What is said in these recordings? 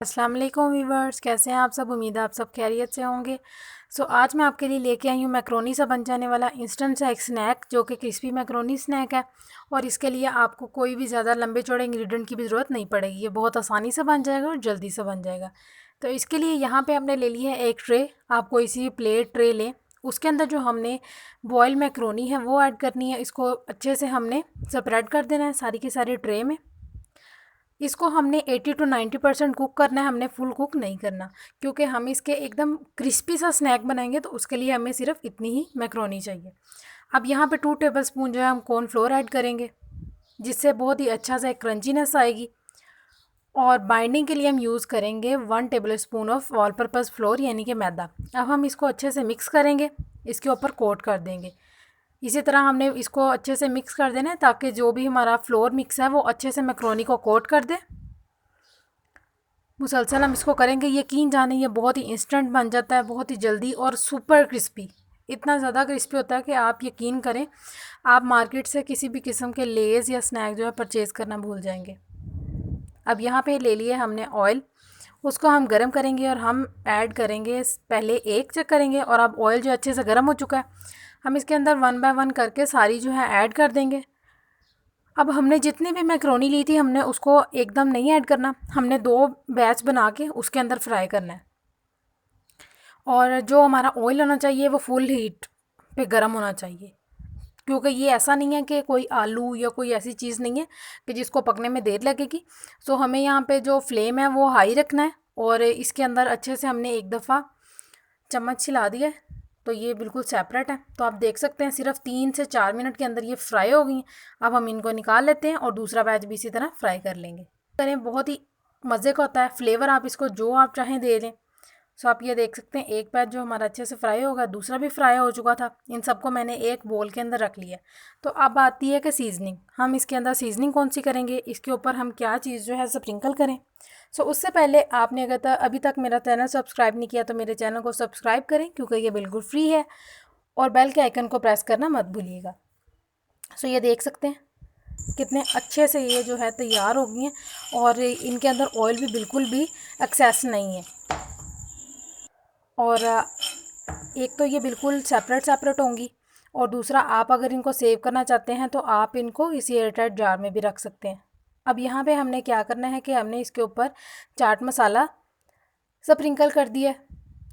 अस्सलाम वालेकुम वीवर्स, कैसे हैं आप सब। उम्मीद है आप सब खैरियत से होंगे। आज मैं आपके लिए लेके आई हूँ मैक्रोनी से बन जाने वाला इंस्टेंट सा एक स्नैक जो कि क्रिस्पी मैक्रोनी स्नैक है। और इसके लिए आपको कोई भी ज़्यादा लंबे चौड़े इंग्रेडिएंट की भी ज़रूरत नहीं पड़ेगी, ये बहुत आसानी से बन जाएगा और जल्दी से बन जाएगा। तो इसके लिए यहाँ पे हमने ले लिया है एक ट्रे। आप कोई सी प्लेट ट्रे लें, उसके अंदर जो हमने बॉयल मैक्रोनी है वो ऐड करनी है। इसको अच्छे से हमने स्प्रेड कर देना है सारी की सारी ट्रे में। इसको हमने 80 to 90% कुक करना है, हमने फुल कुक नहीं करना, क्योंकि हम इसके एकदम क्रिस्पी सा स्नैक बनाएंगे तो उसके लिए हमें सिर्फ इतनी ही मैक्रोनी चाहिए। अब यहाँ पे 2 टेबलस्पून जो है हम कॉर्नफ्लोर ऐड करेंगे, जिससे बहुत ही अच्छा सा एक क्रंचीनेस आएगी। और बाइंडिंग के लिए हम यूज़ करेंगे 1 tablespoon of all purpose floor यानी कि मैदा। अब हम इसको अच्छे से मिक्स करेंगे, इसके ऊपर कोट कर देंगे। इसी तरह हमने इसको अच्छे से मिक्स कर देना है ताकि जो भी हमारा फ्लोर मिक्स है वो अच्छे से मैक्रोनी को कोट कर दे। मुसलसल हम इसको करेंगे। यकीन जाने ये बहुत ही इंस्टेंट बन जाता है, बहुत ही जल्दी और सुपर क्रिस्पी। इतना ज़्यादा क्रिस्पी होता है कि आप यकीन करें, आप मार्केट से किसी भी किस्म के लेज़ या स्नैक जो है परचेज़ करना भूल जाएंगे। अब यहाँ पे ले लिए हमने ऑयल, उसको हम गरम करेंगे और हम ऐड करेंगे, पहले एक चेक करेंगे। और अब ऑयल जो अच्छे से गर्म हो चुका है, हम इसके अंदर 1 बाय 1 करके सारी जो है ऐड कर देंगे। अब हमने जितनी भी मैक्रोनी ली थी हमने उसको एकदम नहीं ऐड करना, हमने 2 बैच बना के उसके अंदर फ्राई करना है। और जो हमारा ऑयल होना चाहिए वो फुल हीट पे गर्म होना चाहिए, क्योंकि ये ऐसा नहीं है कि कोई आलू या कोई ऐसी चीज़ नहीं है कि जिसको पकने में देर लगेगी। सो हमें यहाँ पे जो फ्लेम है वो हाई रखना है। और इसके अंदर अच्छे से हमने एक दफ़ा चम्मच हिला दिया है, तो ये बिल्कुल सेपरेट है। तो आप देख सकते हैं सिर्फ 3 से 4 मिनट के अंदर ये फ्राई हो गई हैं। अब हम इनको निकाल लेते हैं और दूसरा बैच भी इसी तरह फ्राई कर लेंगे। करें बहुत ही मज़े का होता है, फ्लेवर आप इसको जो आप चाहें दे लें। सो आप ये देख सकते हैं एक बैच जो हमारा अच्छे से फ्राई होगा, दूसरा भी फ्राई हो चुका था। इन सबको मैंने एक बोल के अंदर रख लिया। तो अब आती है कि सीजनिंग, हम इसके अंदर सीजनिंग कौन सी करेंगे, इसके ऊपर हम क्या चीज़ जो है स्प्रिंकल करें। उससे पहले आपने अगर अभी तक मेरा चैनल सब्सक्राइब नहीं किया तो मेरे चैनल को सब्सक्राइब करें, क्योंकि ये बिल्कुल फ्री है। और बेल के आइकन को प्रेस करना मत भूलिएगा। ये देख सकते हैं कितने अच्छे से ये जो है तैयार हो गई हैं और इनके अंदर ऑयल भी बिल्कुल भी एक्सेस नहीं है। और एक तो ये बिल्कुल सेपरेट होंगी, और दूसरा आप अगर इनको सेव करना चाहते हैं तो आप इनको इसी एयरटाइट जार में भी रख सकते हैं। अब यहाँ पे हमने क्या करना है कि हमने इसके ऊपर चाट मसाला स्प्रिंकल कर दिया,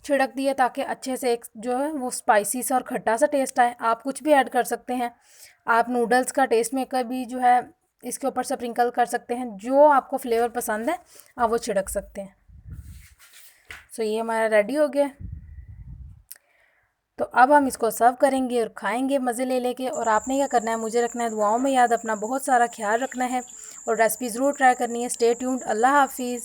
छिड़क दिया, ताकि अच्छे से एक जो है वो स्पाइसी सा और खट्टा सा टेस्ट आए। आप कुछ भी ऐड कर सकते हैं, आप नूडल्स का टेस्ट मेकर भी जो है इसके ऊपर स्प्रिंकल कर सकते हैं, जो आपको फ्लेवर पसंद है आप वो छिड़क सकते हैं। ये हमारा रेडी हो गया। तो अब हम इसको सर्व करेंगे और खाएंगे मज़े ले लेके। और आपने क्या करना है, मुझे रखना है दुआओं में याद, अपना बहुत सारा ख्याल रखना है और रेसिपी ज़रूर ट्राई करनी है। Stay tuned. अल्लाह हाफिज़।